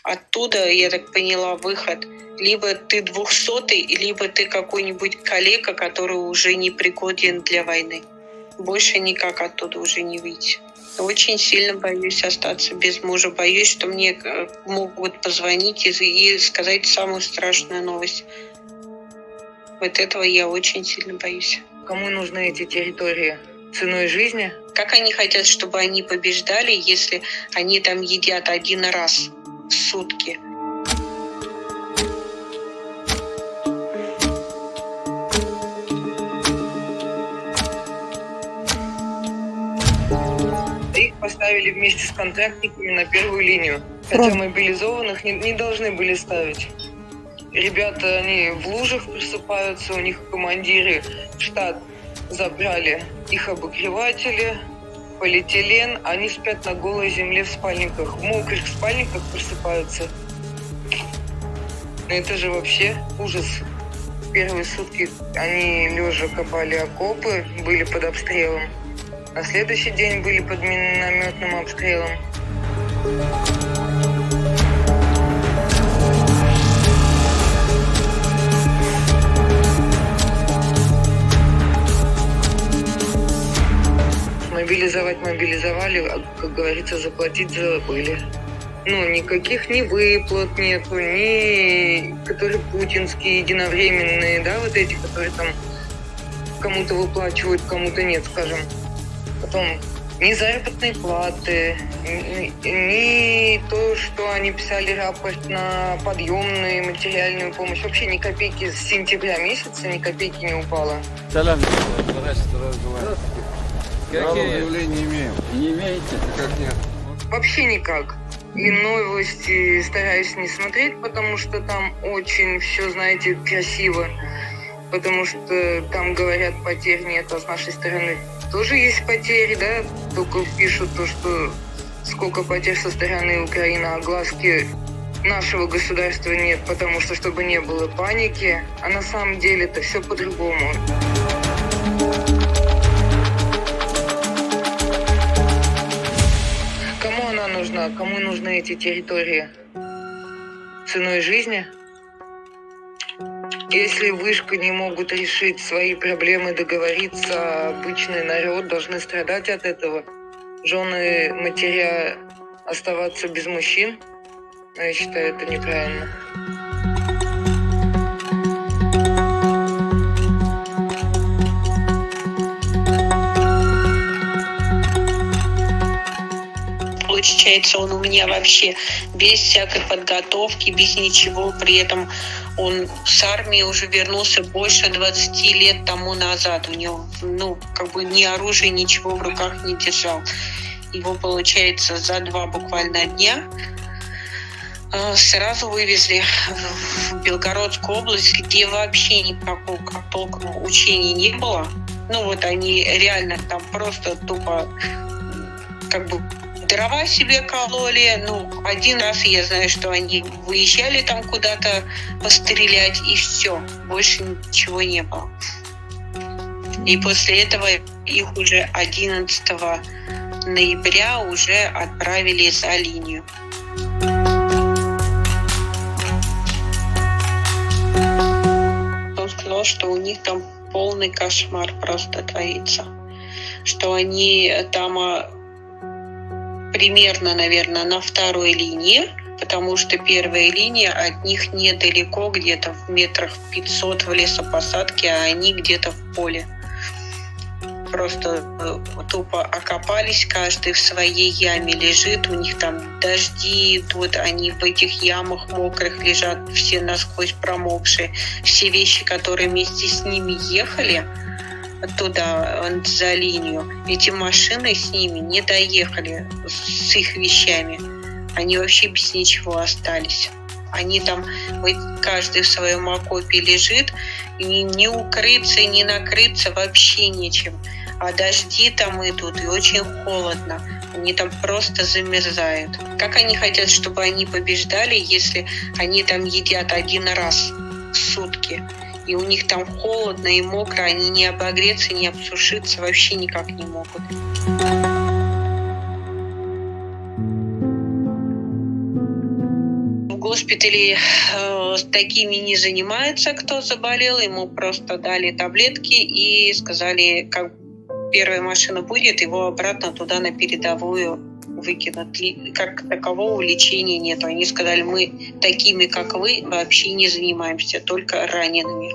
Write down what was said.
Оттуда, я так поняла, выход. Либо ты 200-й, либо ты какой-нибудь калека, который уже не пригоден для войны. Больше никак оттуда уже не выйти. Очень сильно боюсь остаться без мужа. Боюсь, что мне могут позвонить и сказать самую страшную новость. Вот этого я очень сильно боюсь. Кому нужны эти территории? Ценой жизни? Как они хотят, чтобы они побеждали, если они там едят один раз в сутки? Их поставили вместе с контрактниками на первую линию. Хотя мобилизованных не должны были ставить. Ребята, они в лужах просыпаются, у них командиры в штат забрали их обогреватели, полиэтилен, они спят на голой земле в спальниках, в мокрых спальниках просыпаются. Это же вообще ужас. Первые сутки они лежа копали окопы, были под обстрелом. На следующий день были под минометным обстрелом. Мобилизовали, а, как говорится, заплатить забыли. Никаких ни выплат нету, ни которые путинские, единовременные, да, вот эти, которые там кому-то выплачивают, кому-то нет, скажем. Потом ни заработной платы, ни то, что они писали рапорт на подъемную материальную помощь. Вообще ни копейки с сентября месяца, ни копейки не упало. Здравствуйте. Какие заявления не имеем? Не имеете? Как нет? Вообще никак. И новости стараюсь не смотреть, потому что там очень все, знаете, красиво. Потому что там говорят, потерь нет, а с нашей стороны тоже есть потери, да? Только пишут то, что сколько потерь со стороны Украины, а огласки нашего государства нет, потому что чтобы не было паники. А на самом деле это все по-другому. Кому она нужна? Кому нужны эти территории? Ценой жизни? Если вышка не могут решить свои проблемы, договориться, обычный народ должны страдать от этого. Жены, матеря оставаться без мужчин, я считаю, это неправильно. Получается, он у меня вообще без всякой подготовки, без ничего. При этом он с армии уже вернулся больше 20 лет тому назад. У него, ни оружия, ничего в руках не держал. Его, получается, за 2 буквально дня сразу вывезли в Белгородскую область, где вообще никакого толком учений не было. Они реально там просто тупо дрова себе кололи. Один раз я знаю, что они выезжали там куда-то пострелять, и все. Больше ничего не было. И после этого их уже 11 ноября уже отправили за линию. Он сказал, что у них там полный кошмар просто творится. Что они там примерно, наверное, на второй линии, потому что первая линия от них недалеко, где-то в метрах 500 в лесопосадке, а они где-то в поле. Просто тупо окопались, каждый в своей яме лежит, у них там дожди идут, они в этих ямах мокрых лежат, все насквозь промокшие. Все вещи, которые вместе с ними ехали туда, за линию, эти машины с ними не доехали с их вещами. Они вообще без ничего остались. Они там, каждый в своем окопе лежит, и не укрыться, не накрыться вообще нечем. А дожди там идут, и очень холодно. Они там просто замерзают. Как они хотят, чтобы они побеждали, если они там едят один раз в сутки? И у них там холодно и мокро, они не обогреться, не обсушиться вообще никак не могут. госпитали такими не занимаются, кто заболел. Ему просто дали таблетки и сказали, как первая машина будет, его обратно туда на передовую выкинут. И как такового лечения нет. Они сказали, мы такими, как вы, вообще не занимаемся, только ранеными.